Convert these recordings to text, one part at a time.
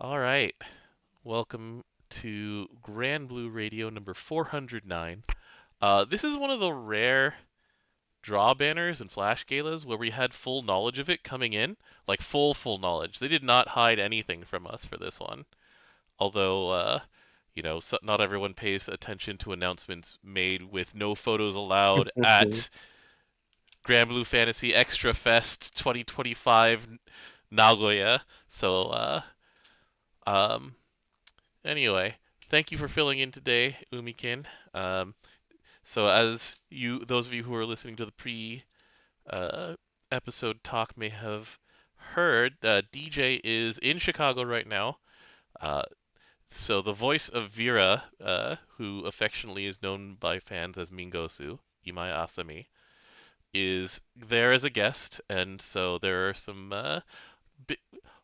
All right. Welcome to Granblue Radio number 409. This is one of the rare draw banners and flash galas where we had full knowledge of it coming in, like full knowledge. They did not hide anything from us for this one. Although, not everyone pays attention to announcements made with no photos allowed Mhm. at Granblue Fantasy Extra Fest 2025 Nagoya. So, um, Anyway, thank you for filling in today, Umikin. So as those of you who are listening to the uh, episode talk may have heard, DJ is in Chicago right now. Uh, so the voice of Vera, who affectionately is known by fans as Mingosu, Imai Asami, is there as a guest, and so there are some bi-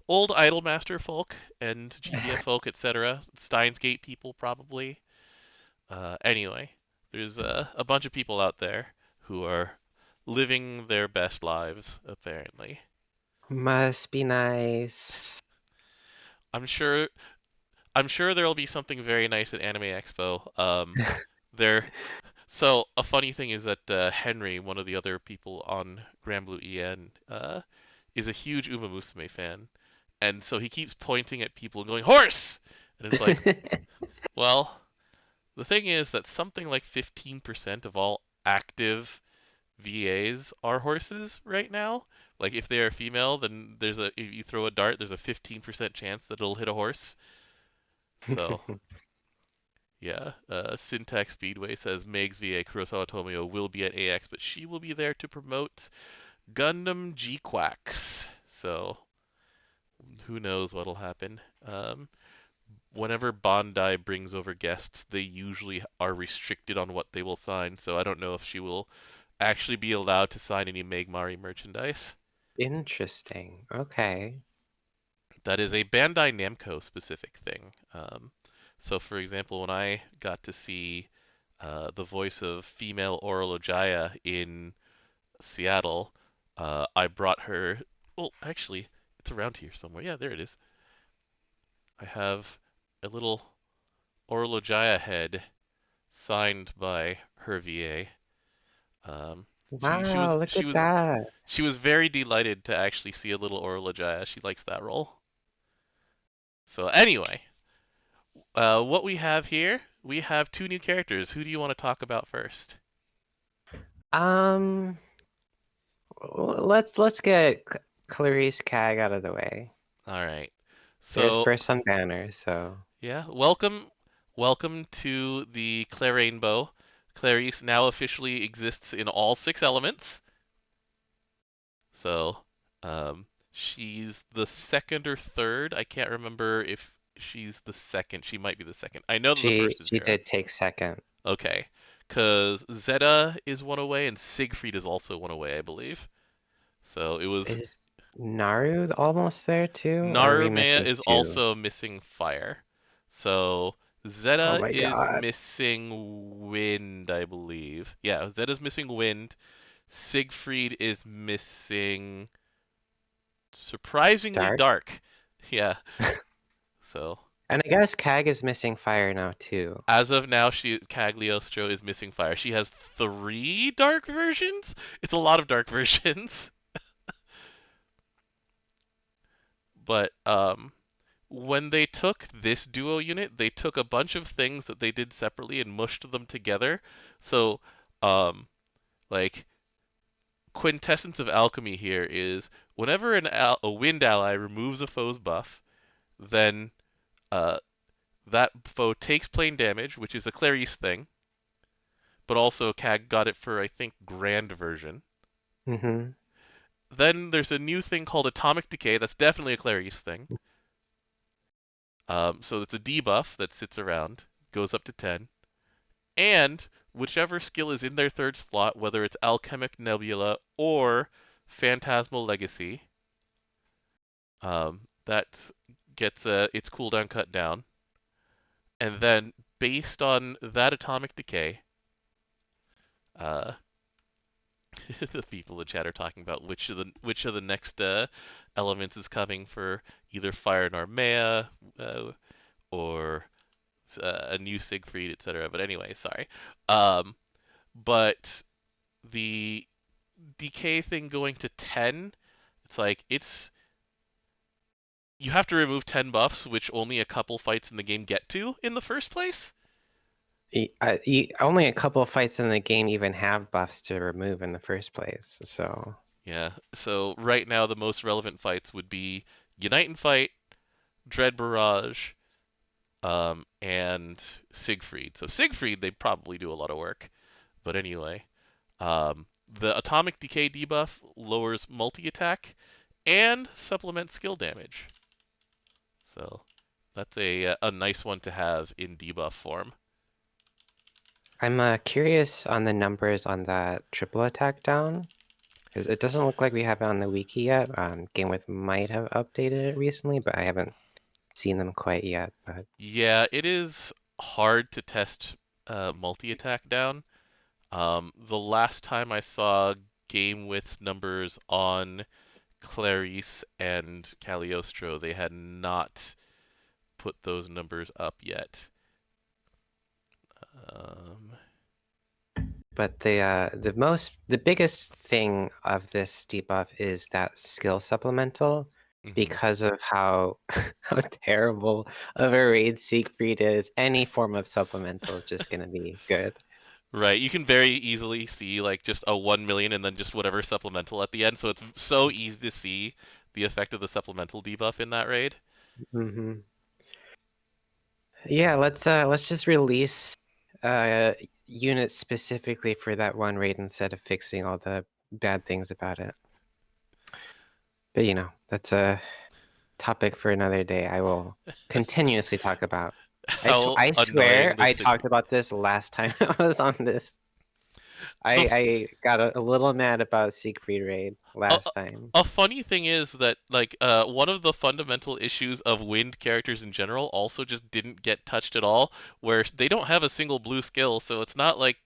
old Idolmaster folk and GBF folk, etc. Steins Gate people probably. Anyway, there's a bunch of people out there who are living their best lives, apparently. Must be nice. I'm sure I'm sure there'll be something very nice at Anime Expo. There. So a funny thing is that Henry, one of the other people on Granblue EN, is a huge Uma Musume fan, and so he keeps pointing at people and going horse, and it's like, well, the thing is that something like 15% of all active VAs are horses right now. Like if they are female, then if you throw a dart, there's a 15% chance that it'll hit a horse. So yeah, Syntax Speedway says Meg's VA Kurosawa Tomio will be at AX, but she will be there to promote Gundam G-Quacks. So who knows what'll happen. Whenever Bandai brings over guests, they usually are restricted on what they will sign. So I don't know if she will actually be allowed to sign any Meg Mari merchandise. Interesting. Okay. That is a Bandai Namco specific thing. So, for example, when I got to see the voice of female Orl Ojaya in Seattle, I brought her. Well, actually, it's around here somewhere. Yeah, there it is. I have a little Orl Ojaya head signed by her VA. Um, she she Wow, was look she at was that. she was very delighted to actually see a little Orl Ojaya. She likes that role. So anyway, what we have here, we have two new characters. Who do you want to talk about first? Um, let's get Clarice Cag out of the way. All right. There's So, first some banners, so yeah, welcome to the Clarainbow. Clarice now officially exists in all six elements. So, she's the second or third. I can't remember if she's the second. She might be the second. I know that the she first is she Vera. did take second. Okay. Because Zeta is one away and Siegfried is also one away, I believe. So it was Is Naru almost there too, or are we Narumea missing is two? also missing fire. So Oh Zeta my is God. missing wind, I believe. Yeah, Zeta's missing wind. Siegfried is missing surprisingly Dark? dark. Yeah. So And I guess Cag is missing fire now too. as of now, Cagliostro is missing fire. She has three dark versions. It's a lot of dark versions, but when they took this duo unit, they took a bunch of things that they did separately and mushed them together. So, um, like quintessence of alchemy here is whenever a wind ally removes a foe's buff, then uh, that foe takes plain damage, which is a Clarice thing, but also Cag got it for I think Grand version. Mm-hmm. Then there's a new thing called Atomic Decay. That's definitely a Clarice thing. So it's a debuff that sits around, goes up to 10. And whichever skill is in their third slot, whether it's Alchemic Nebula or Phantasmal Legacy, that gets its cooldown cut down. And then based on that Atomic Decay, uh, The people in chat are talking about which of the next elements is coming for either Fire Narmea or a new Siegfried, etc. But anyway, sorry. Um, but the decay thing going to 10, it's like you have to remove 10 buffs, which only a couple fights in the game get to in the first place. Only a couple of fights in the game even have buffs to remove in the first place. So Yeah. So right now the most relevant fights would be Unite and Fight, Dread Barrage, and Siegfried. So Siegfried, they probably do a lot of work. But anyway, the Atomic Decay debuff lowers multi-attack and supplements skill damage. So that's a nice one to have in debuff form. I'm curious on the numbers on that triple attack down, because it doesn't look like we have it on the wiki yet. GameWith might have updated it recently, but I haven't seen them quite yet. But Yeah, it is hard to test multi-attack down. The last time I saw GameWith's numbers on Clarisse and Cagliostro, they had not put those numbers up yet. Um, But the biggest thing of this debuff is that skill supplemental, mhm. because of how how terrible of a raid Siegfried is. Any form of supplemental is just gonna be good. Right, you can very easily see like just a 1 million and then just whatever supplemental at the end, so it's so easy to see the effect of the supplemental debuff in that raid. Hmm. Yeah, let's just release units specifically for that one raid instead of fixing all the bad things about it. But that's a topic for another day. I will continuously talk about. How I swear annoying the I sig talked about this last time I was on this. the I got a little mad about Siegfried raid a, last time. a funny thing is that like one of the fundamental issues of wind characters in general also just didn't get touched at all, where they don't have a single blue skill, so it's not like,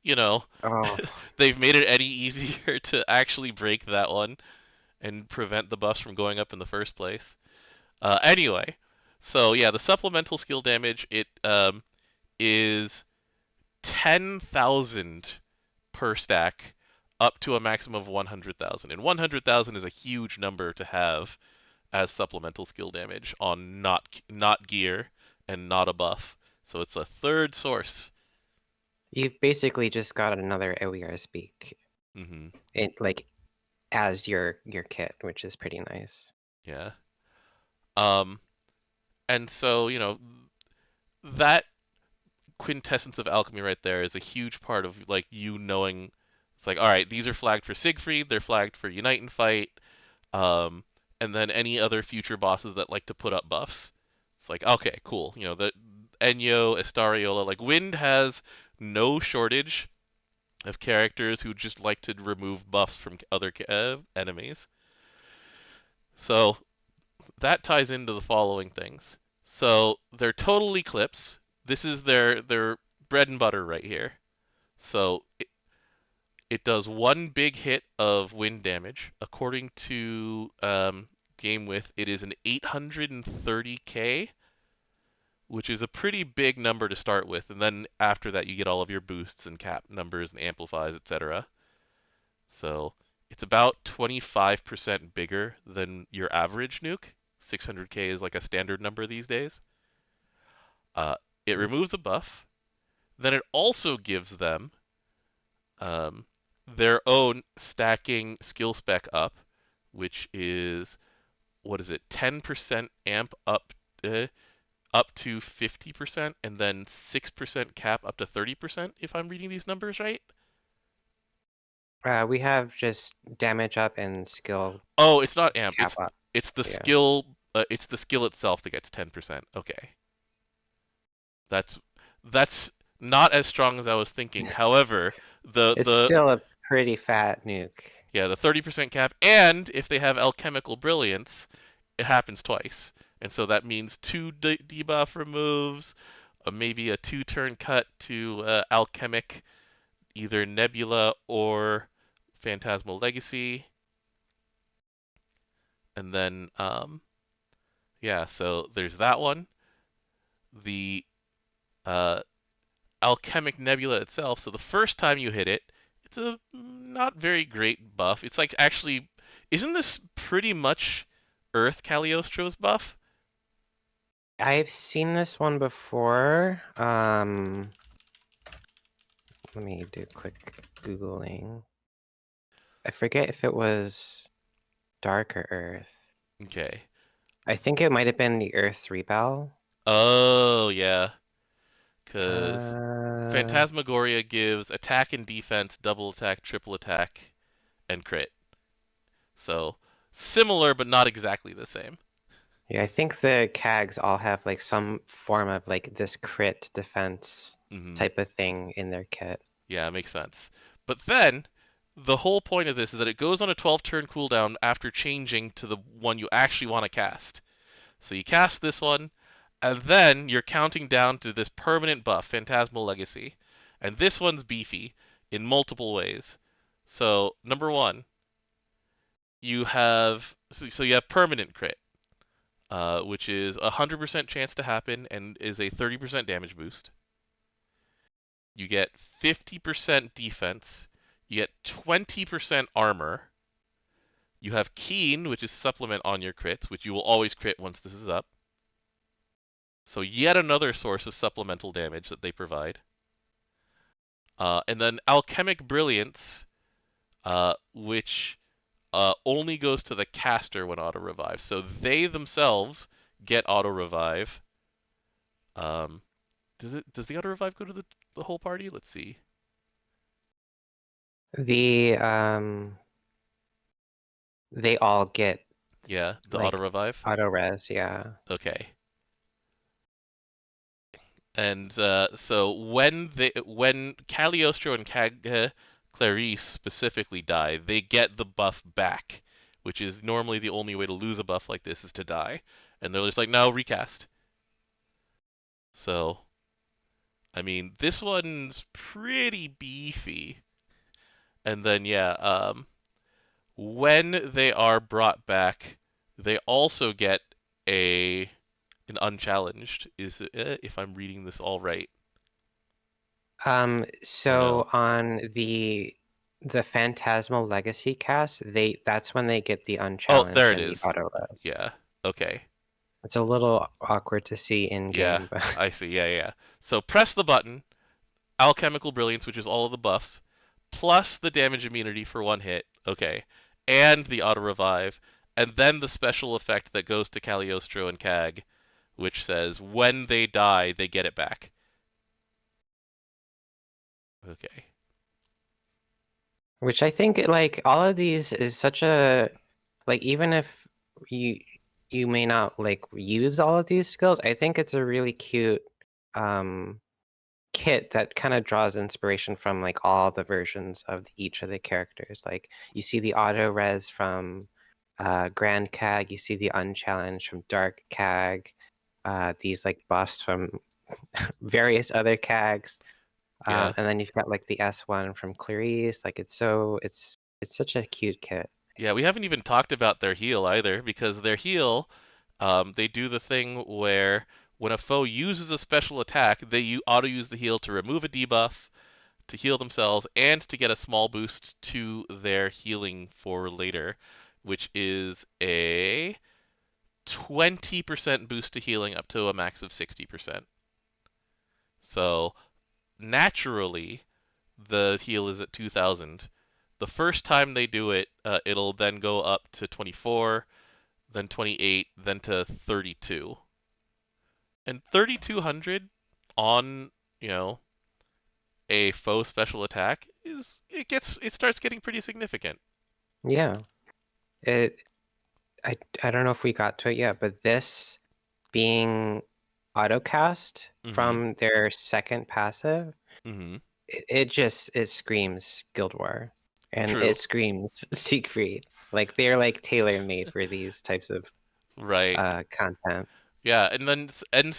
you know, Oh, they've made it any easier to actually break that one and prevent the buffs from going up in the first place. Anyway, so yeah, the supplemental skill damage is 10,000 per stack up to a maximum of 100,000. And 100,000 is a huge number to have as supplemental skill damage on not gear and not a buff. So it's a third source. you've basically just got another OER speak. Hmm. Like as your kit, which is pretty nice. Yeah. Um, and so, that quintessence of alchemy right there is a huge part of like you knowing it's like, all right, these are flagged for Siegfried, they're flagged for Unite and Fight, um, and then any other future bosses that like to put up buffs. It's like, okay, cool. The Enyo, Estariola, like Wind has no shortage of characters who just like to remove buffs from other enemies. So that ties into the following things. So their total eclipse, this is their bread and butter right here. So it does one big hit of wind damage. According to Game With, it is an 830k, which is a pretty big number to start with. And then after that, you get all of your boosts and cap numbers and amplifies, etc. So it's about 25% bigger than your average nuke. 600k is like a standard number these days. Uh, it removes a buff. Then it also gives them um, their own stacking skill spec up, which is what is it? 10% amp up to 50%, and then 6% cap up to 30%. If I'm reading these numbers right. We have just damage up and skill Oh, it's not amp. cap It's up. it's the Yeah, skill. It's the skill itself that gets 10%. Okay, that's that's not as strong as I was thinking. However, the it's the still a pretty fat nuke. yeah, the 30% cap, and if they have alchemical brilliance, it happens twice. And so that means two debuff removes, maybe a two-turn cut to alchemic, either nebula or Phantasmal Legacy, and then yeah, so there's that one. The uh, Alchemic Nebula itself. So the first time you hit it, it's a not very great buff. It's like actually, isn't this pretty much Earth Cagliostro's buff? I've seen this one before. Let me do a quick Googling. I forget if it was Dark or Earth. Okay. I think it might have been the Earth Rebel. Oh yeah, because Uh, Phantasmagoria gives attack and defense, double attack, triple attack, and crit. So similar, but not exactly the same. yeah, I think the CAGs all have like some form of like this crit defense Hmm. type of thing in their kit. Yeah, makes sense. But then the whole point of this is that it goes on a 12 turn cooldown after changing to the one you actually want to cast. So you cast this one, and then you're counting down to this permanent buff, Phantasmal Legacy. And this one's beefy in multiple ways. So, number one, you have so you have permanent crit, which is a 100% chance to happen and is a 30% damage boost. You get 50% defense. You get 20% armor. You have Keen, which is supplement on your crits, which you will always crit once this is up. So yet another source of supplemental damage that they provide. And then Alchemic Brilliance, which only goes to the caster when auto revive. So they themselves get auto revive. Um, does the auto revive go to the whole party? Let's see. The they all get Yeah, the auto like revive. auto res, yeah. Okay. And so when Cagliostro and Clarisse specifically die, they get the buff back, which is normally the only way to lose a buff like this is to die. And they're just like, no, recast. So, I mean, this one's pretty beefy. And then yeah, when they are brought back, they also get a an unchallenged. Is if I'm reading this all right or no? So on the Phantasmal Legacy cast, that's when they get the Oh, there unchallenged it and the is. auto res. Yeah. Okay. It's a little awkward to see in Yeah, game, but I see. Yeah, yeah. So press the button, Alchemical Brilliance, which is all of the buffs, plus the damage immunity for one hit. Okay. And the auto revive, and then the special effect that goes to Cagliostro and Cag, which says when they die, they get it back. Okay. which I think like all of these is such a like even if you you may not like use all of these skills, I think it's a really cute um kit that kind of draws inspiration from like all the versions of each of the characters. Like you see the auto res from Grand Cag, you see the unchallenged from Dark Cag, these like buffs from various other Cags, Yeah. and then you've got like the S1 from Clarisse. Like it's such a cute kit. Yeah, we haven't even talked about their heal either, because their heal, they do the thing where when a foe uses a special attack, they auto use the heal to remove a debuff, to heal themselves, and to get a small boost to their healing for later, which is a 20% boost to healing up to a max of 60%. So naturally, the heal is at 2000. The first time they do it, it'll then go up to 24, then 28, then to 32. And 3200 on, you know, a faux special attack it starts getting pretty significant. Yeah, it. I don't know if we got to it yet, but this being autocast Mhm. from their second passive, Mhm. it screams Guild War, and True. it screams Siegfried. Like they're like tailor made for these types of Right. content. Yeah, and then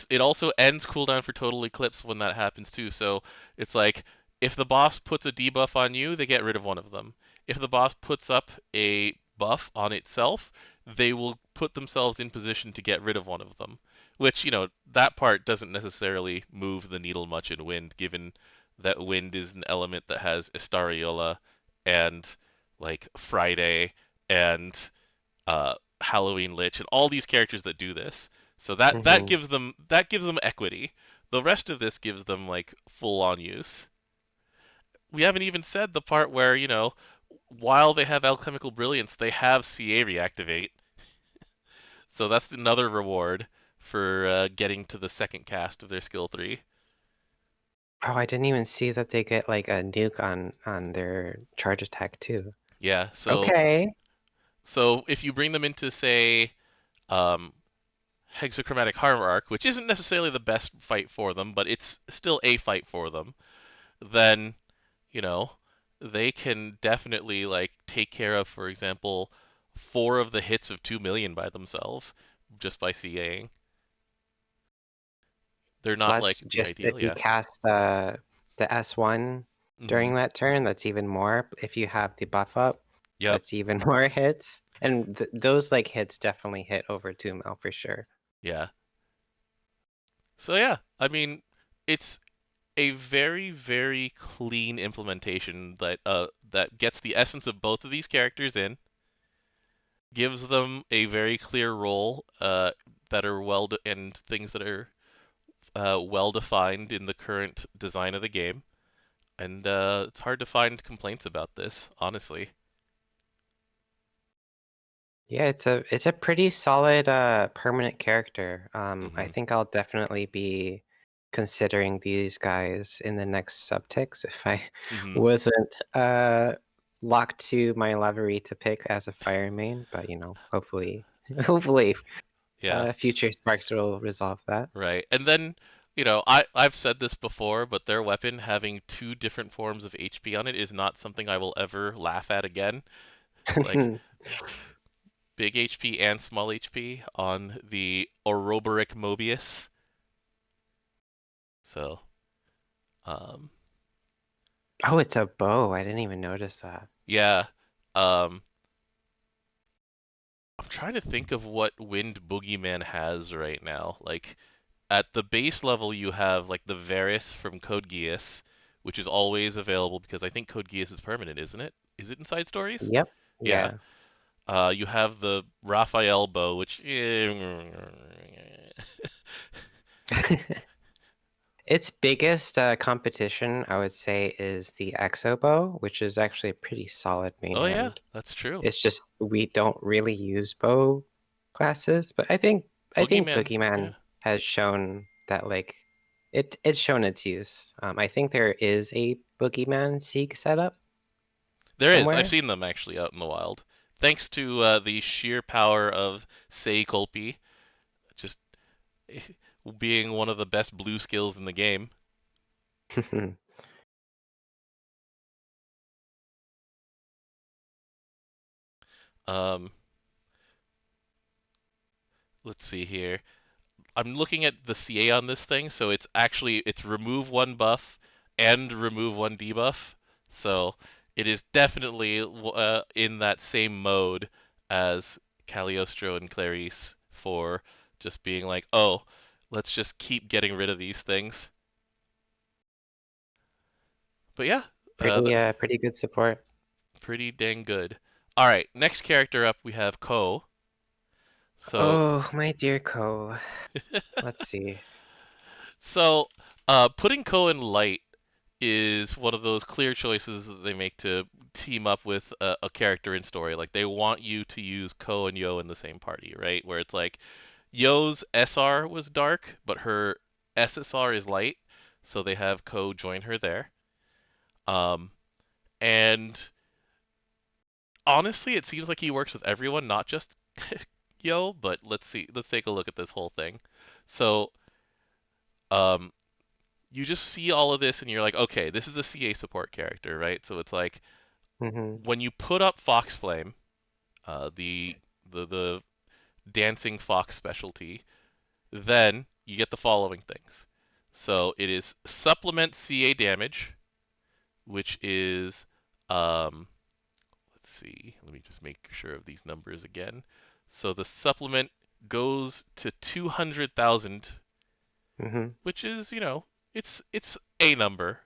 it also ends cooldown for total eclipse when that happens too. So it's like If the boss puts a debuff on you, they get rid of one of them. If the boss puts up a buff on itself, they will put themselves in position to get rid of one of them. Which, that part doesn't necessarily move the needle much in Wind, given that Wind is an element that has Estariola and like Friday and Halloween Lich and all these characters that do this. So Hmm. that gives them equity. The rest of this gives them like full on use. We haven't even said the part where, while they have alchemical brilliance, they have CA reactivate. So that's another reward for getting to the second cast of their skill 3. Oh, I didn't even see that they get like a nuke on their charge attack too. Yeah, so Okay. so if you bring them into, say, um, hexachromatic hierarch, which isn't necessarily the best fight for them, but it's still a fight for them, then you know they can definitely like take care of, for example, 4 of the hits of 2 million by themselves just by CAing. They're not like Plus, the just if ideal, you yeah. cast the S1 Hmm. during that turn, that's even more. If you have the buff up, Yep. that's even more hits. And those like hits definitely hit over 2 mil for sure. Yeah. So yeah, I mean, it's a very, very clean implementation that gets the essence of both of these characters in, gives them a very clear role that are and things that are well defined in the current design of the game, and it's hard to find complaints about this, honestly. Yeah, it's a pretty solid permanent character. I Hmm. think I'll definitely be considering these guys in the next subticks if I Hmm. wasn't locked to my livery to pick as a fire main, but hopefully hopefully Yeah, future sparks will resolve that. right. And then, I've said this before, but their weapon having 2 different forms of HP on it is not something I will ever laugh at again. Like big HP and small HP on the Ouroboros Mobius. So, um, Oh, it's a bow. I didn't even notice that. yeah. Um, I'm trying to think of what Wind Boogeyman has right now. Like at the base level, you have like the Varus from Code Geass, which is always available because I think Code Geass is permanent, isn't it? Is it inside stories? Yep. Yeah. Yeah. You have the Raphael bow, which Its biggest competition, I would say, is the Exo bow, which is actually a pretty solid main oh yeah, hand. that's true. It's just we don't really use bow classes, but I think Boogeyman, yeah. Boogeyman has shown that like it's shown its use. I think there is a Boogeyman Seek setup There is. I've somewhere. seen them actually out in the wild. Thanks to the sheer power of Sei Kolpi, just being one of the best blue skills in the game. Um, let's see here. I'm looking at the CA on this thing, so it's remove 1 buff and remove 1 debuff. So it is definitely in that same mode as Cagliostro and Clarisse for just being like, oh, let's just keep getting rid of these things. But yeah, Pretty good support. pretty dang good. All right, next character up we have Ko. So Oh, my dear Ko. Let's see. so putting Ko in light is one of those clear choices that they make to team up with a character in story. Like they want you to use Ko and Yo in the same party, right? Where it's like Yo's SR was dark, but her SSR is light, so they have Ko join her there. Um, and honestly, it seems like he works with everyone, not just Yo. But let's see, let's take a look at this whole thing. So, um, you just see all of this, and you're like, okay, this is a CA support character, right? So it's like Hmm. when you put up Fox Flame, the dancing fox specialty, then you get the following things. So it is supplement CA damage, which is let's see, let me just make sure of these numbers again. So the supplement goes to 200,000, Hmm. which is, it's a number.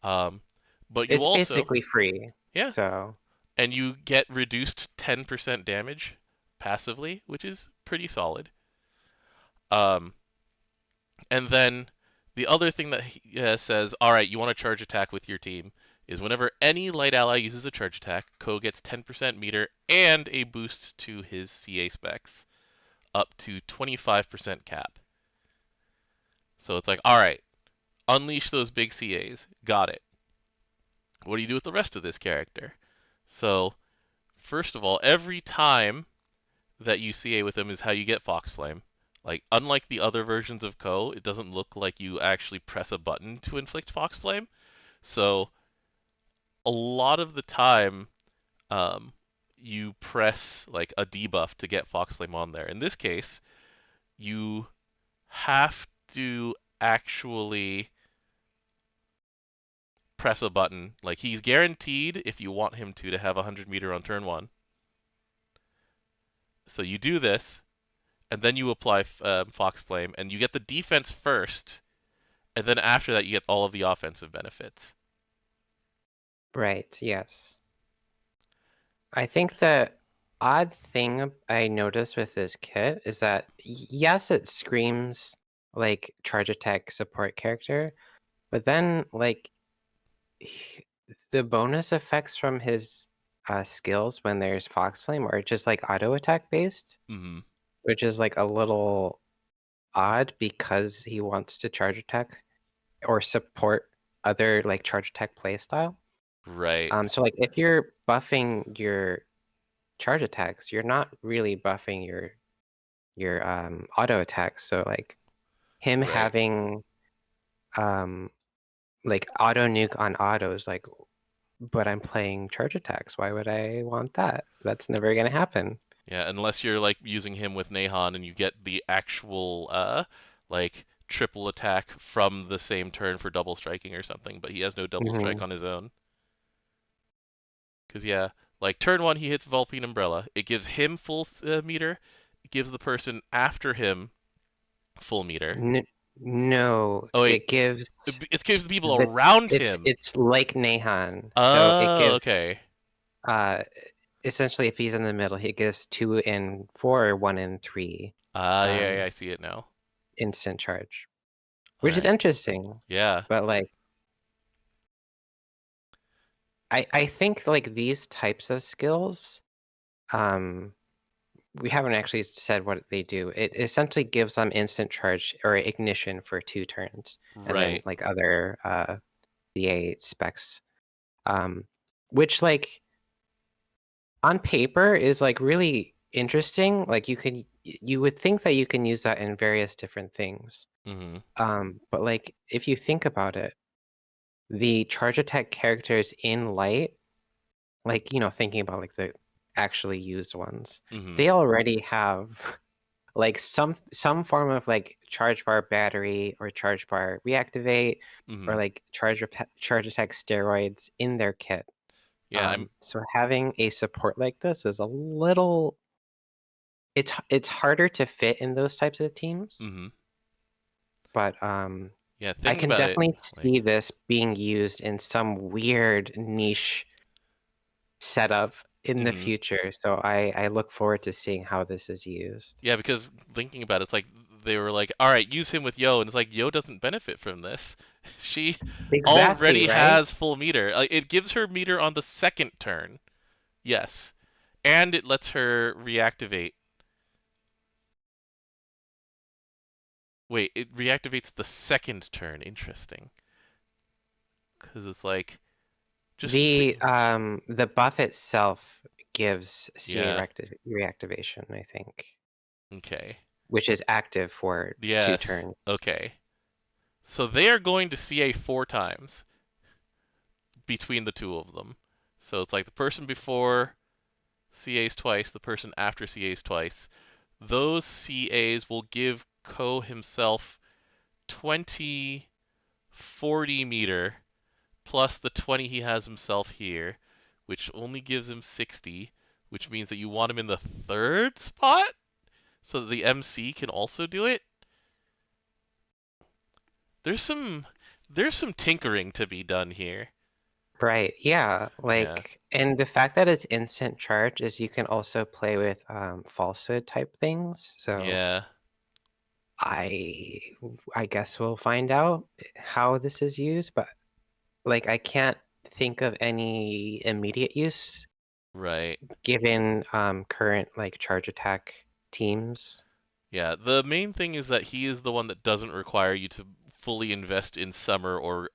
Um, but you It's also, basically free. yeah, So, and you get reduced 10% damage passively, which is pretty solid. Um, and then the other thing that he says, all right, you want to charge attack with your team, is whenever any light ally uses a charge attack, Ko gets 10% meter and a boost to his CA specs up to 25% cap. So it's like, all right, unleash those big CAs. Got it. What do you do with the rest of this character? So, first of all, every time that you CA with him is how you get Fox Flame. Like, unlike the other versions of Ko, it doesn't look like you actually press a button to inflict Fox Flame. So, a lot of the time, um, you press like a debuff to get Fox Flame on there. In this case, you have to actually press a button. Like, he's guaranteed, if you want him to have 100 meter on turn one. So you do this, and then you apply Fox Flame, and you get the defense first, and then after that you get all of the offensive benefits. right, yes. I think the odd thing I noticed with this kit is that, yes, it screams like charge attack support character, but then, like, the bonus effects from his skills when there's Fox Flame are just like auto attack based, Mm-hmm. which is like a little odd because he wants to charge attack or support other like charge attack playstyle. Right. So like if you're buffing your charge attacks, you're not really buffing your auto attacks. So like him Right. having um like auto nuke on autos, like, but I'm playing charge attacks. Why would I want that? That's never gonna happen. Yeah, unless you're like using him with Nehan and you get the actual like triple attack from the same turn for double striking or something, but he has no double strike Hmm. on his own. Cause yeah, like turn one he hits Vulpine Umbrella. It gives him full meter. It gives the person after him full meter. No, Oh wait, it gives it gives the people the around him. it's like Nehan. So it Oh, gives okay. uh essentially if he's in the middle, he gives 2 and 4 or 1 and 3 Yeah, um yeah, I see it now. instant charge, All which is right. interesting. Yeah. But like I think like these types of skills, um we haven't actually said what they do. It essentially gives them instant charge or ignition for 2 turns, and then Right. like other DA specs, um, which like on paper is like really interesting. Like you would think that you can use that in various different things. Mhm. But like if you think about it, the charge attack characters in Light, like thinking about like the actually used ones, Mhm. they already have like some form of like charge bar battery or charge bar reactivate or Mhm. like charge attack steroids in their kit. Yeah, I'm So having a support like this is a little it's harder to fit in those types of teams, mhm. but Yeah, I thinking can about it, definitely see like this being used in some weird niche setup in the mhm. future. So I look forward to seeing how this is used. Yeah, because thinking about it, it's like they were like, "All right, use him with Yo," and it's like Yo doesn't benefit from this. She Exactly, already right? has full meter. Like, it gives her meter on the second turn. Yes. And it lets her reactivate. Wait, it reactivates the second turn. Interesting. Because it's like The buff itself gives CA yeah. reactivation, I think, Okay. which is active for 2 Yes. turns. Okay. So they are going to CA 4 times between the two of them. So it's like the person before CAs twice, the person after CAs twice. Those CAs will give Ko himself 20, 40 meter plus the 20 he has himself here, which only gives him 60, which means that you want him in the third spot so that the MC can also do it. There's some there's some tinkering to be done here. Right. Yeah. Yeah. Like, and the fact that it's instant charge is you can also play with falsehood type things. So Yeah. I I guess we'll find out how this is used, but like I can't think of any immediate use Right. given current like charge attack teams. Yeah. The main thing is that he is the one that doesn't require you to fully invest in Summer or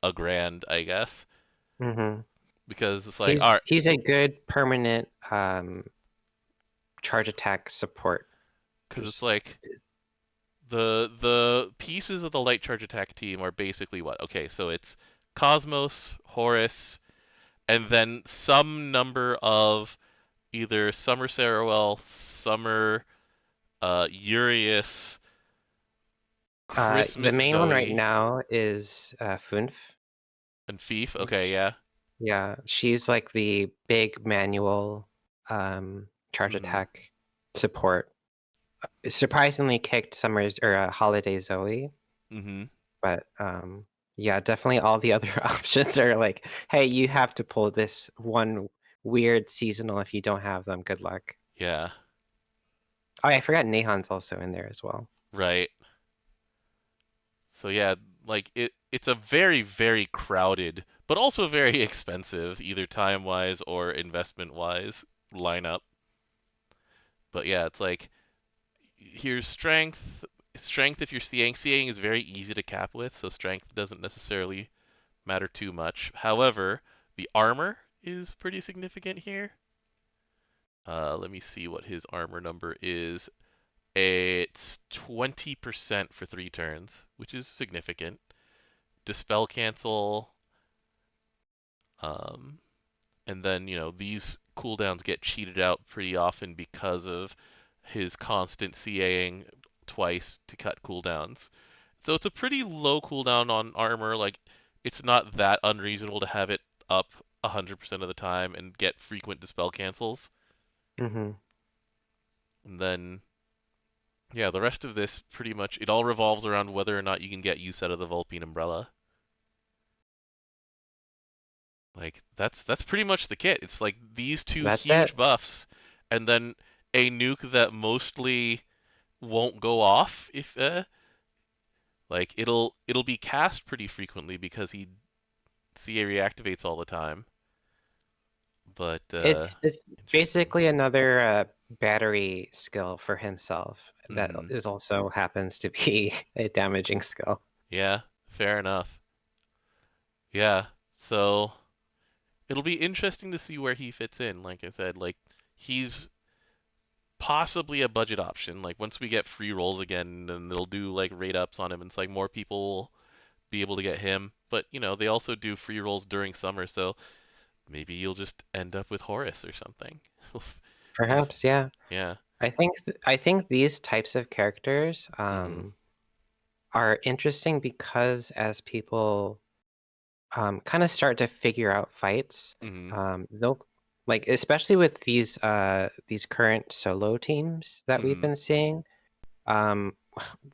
a Grand, I guess. Hmm. Because it's like, He's all right, he's a good permanent charge attack support. because it's Just like the pieces of the light charge attack team are basically what? Okay, so it's Cosmos, Horus, and then some number of either Summer Sarawell, Summer Urius, the Christmas main one right Zoe, now is Funf. and Fief. Okay, yeah. Yeah, she's like the big manual charge Mhm. attack support. Surprisingly kicked Summer's or Holiday Zoe, Mhm. but yeah, definitely all the other options are like, hey, you have to pull this one weird seasonal. If you don't have them, good luck. Yeah. Oh, I forgot Nehan's also in there as well. Right. So yeah, like it's a very very crowded, but also very expensive, either time-wise or investment-wise lineup. But yeah, it's like here's strength. Strength, if you're seeing is very easy to cap with, so strength doesn't necessarily matter too much. However, the armor is pretty significant here. Let me see what his armor number is. It's 20% for 3 turns, which is significant. Dispel cancel, um, and then these cooldowns get cheated out pretty often because of his constant CAing twice to cut cooldowns. So it's a pretty low cooldown on armor. Like it's not that unreasonable to have it up 100% of the time and get frequent dispel cancels. Hmm. And then yeah, the rest of this pretty much it all revolves around whether or not you can get use out of the Vulpine umbrella. Like that's pretty much the kit. It's like these two That's it. huge buffs, and then a nuke that mostly won't go off if like it'll be cast pretty frequently because he CA reactivates all the time. But It's interesting. basically another battery skill for himself that Hmm. is also happens to be a damaging skill. Yeah, fair enough. Yeah, so it'll be interesting to see where he fits in. Like I said, like he's possibly a budget option. Like once we get free rolls again, then they'll do like rate ups on him, and it's like more people will be able to get him. But they also do free rolls during summer, so maybe you'll just end up with Horus or something. He's Perhaps, yeah. yeah. I think these types of characters Mhm. are interesting because as people kind of start to figure out fights, Mhm. they'll like especially with these current solo teams that we've Mhm. been seeing, um,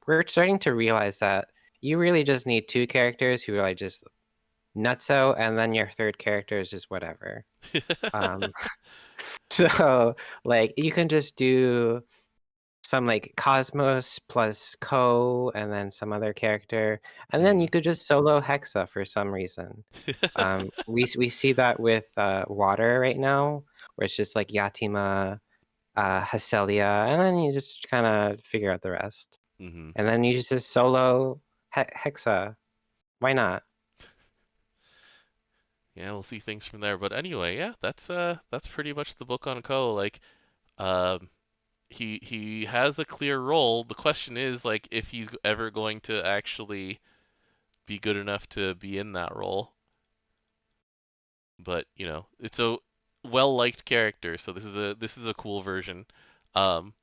we're starting to realize that you really just need two characters who are like just nutso, and then your third character is just whatever. Um, so like you can just do some like Cosmos plus Ko and then some other character, and then you Mhm. could just solo Hexa for some reason. We see that with Water right now, where it's just like Yatima, Hacelia, and then you just kind of figure out the rest. Mhm. And then you just solo Hexa. Why not? Yeah, we'll see things from there. But anyway, yeah, that's pretty much the book on Ko. Like, um, he has a clear role. The question is like if he's ever going to actually be good enough to be in that role. But it's a well liked character, so this is a cool version. Um,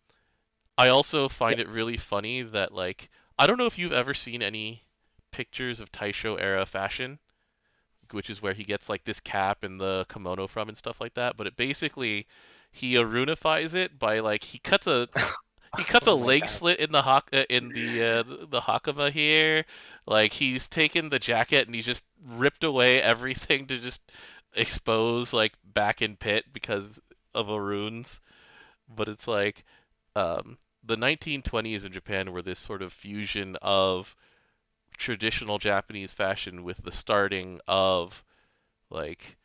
I also Yeah. find it really funny that like I don't know if you've ever seen any pictures of Taisho era fashion, which is where he gets like this cap and the kimono from and stuff like that. But it basically he arunifies it by like he cuts a Oh my leg god. slit in the hakama here. Like he's taken the jacket and he's just ripped away everything to just expose like back in pit because of a runes. But it's like the 1920s in Japan were this sort of fusion of traditional Japanese fashion with the starting of like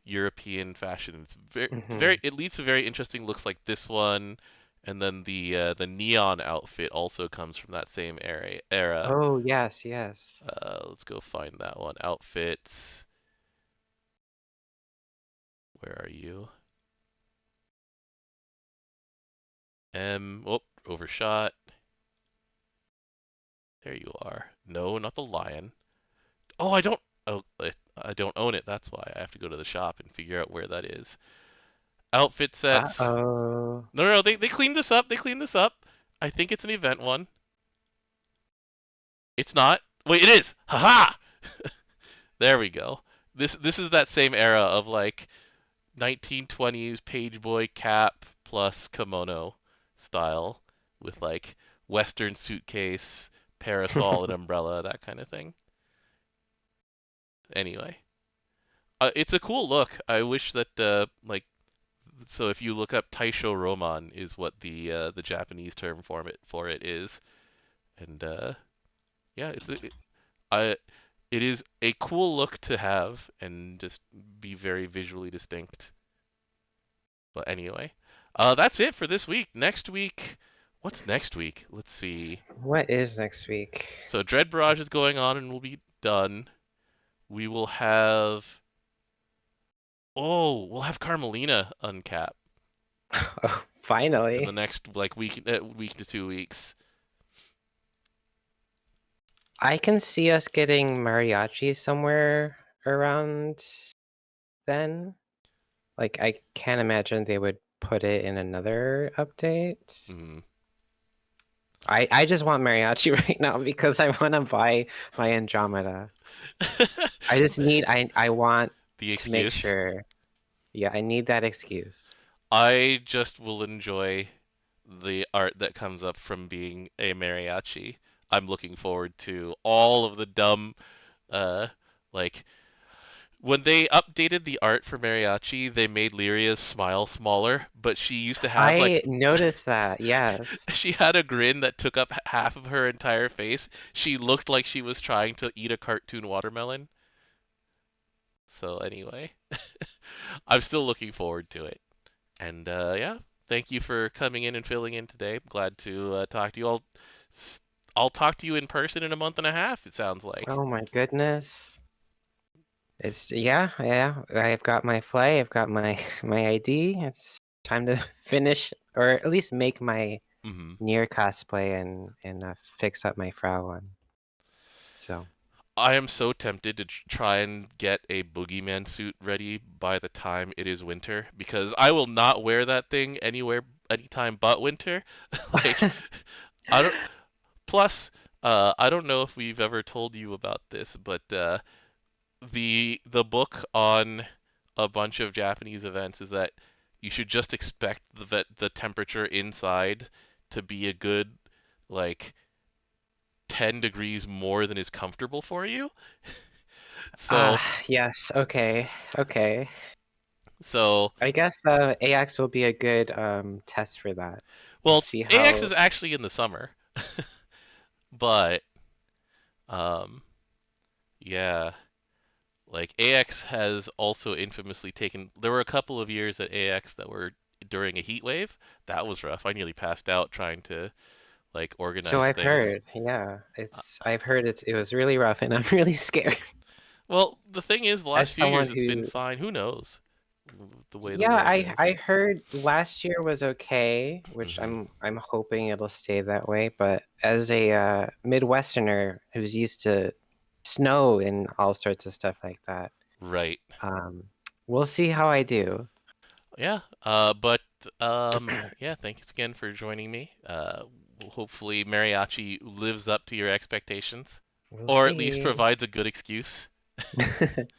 European fashion. Hmm. It leads to very interesting looks like this one, and then the neon outfit also comes from that same era. Oh yes, yes. Let's go find that one. Outfits. Where are you? Oh, overshot. There you are. No, not the lion. Oh, I don't. Oh, I don't own it. That's why I have to go to the shop and figure out where that is. Outfit sets. Uh-oh. No. They cleaned this up. They cleaned this up. I think it's an event one. It's not. Wait, it is. Haha. There we go. This is that same era of like 1920s page boy cap plus kimono style with like Western suitcase, parasol, and umbrella, that kind of thing. Anyway, it's a cool look. I wish that like so if you look up Taisho Roman is what the Japanese term for it is, and yeah, I it is a cool look to have and just be very visually distinct. But anyway, that's it for this week. Next week, what's next week? Let's see. What is next week? So Dread Barrage is going on and will be done. We will have we'll have Carmelina uncap Oh, in the finally. next like week to 2 weeks. I can see us getting mariachi somewhere around then. Like, I can't imagine they would put it in another update. Mm. I just want mariachi right now because I want to buy my Andromeda. I just need I want The to make excuse. sure. Yeah, I need that excuse. I just will enjoy the art that comes up from being a mariachi. I'm looking forward to all of the dumb, uh, like when they updated the art for mariachi, they made Lyria's smile smaller, but she used to have like I noticed that. Yes. she had a grin that took up half of her entire face. She looked like she was trying to eat a cartoon watermelon. So anyway, I'm still looking forward to it. And yeah, thank you for coming in and filling in today. I'm glad to talk to you all. I'll talk to you in person in a month and a half, it sounds like. Oh my goodness. It's yeah. I've got my flight. I've got my my ID. It's time to finish or at least make my Hmm. near cosplay and fix up my Frau one. So I am so tempted to try and get a boogeyman suit ready by the time it is winter because I will not wear that thing anywhere, anytime but winter. Like, I don't. Plus, I don't know if we've ever told you about this, but the book on a bunch of Japanese events is that you should just expect the temperature inside to be a good like 10 degrees more than is comfortable for you. So yes, okay. Okay. so I guess AX will be a good test for that. We'll well, see AX how is actually in the summer, but um yeah, like AX has also infamously taken. There were a couple of years at AX that were during a heat wave. That was rough. I nearly passed out trying to like so organize I've things. heard. Yeah. Uh, I've heard it was really rough and I'm really scared. Well, the thing is, the last As few someone years it's been who fine. Who knows the way the yeah, wind I is? heard last year was okay, which Hmm. I'm hoping it'll stay that way, but as a Midwesterner who's used to snow and all sorts of stuff like that, Right. um we'll see how I do. Yeah. But yeah. Thanks again for joining me. Hopefully Mariachi lives up to your expectations, We'll or at least see. provides a good excuse.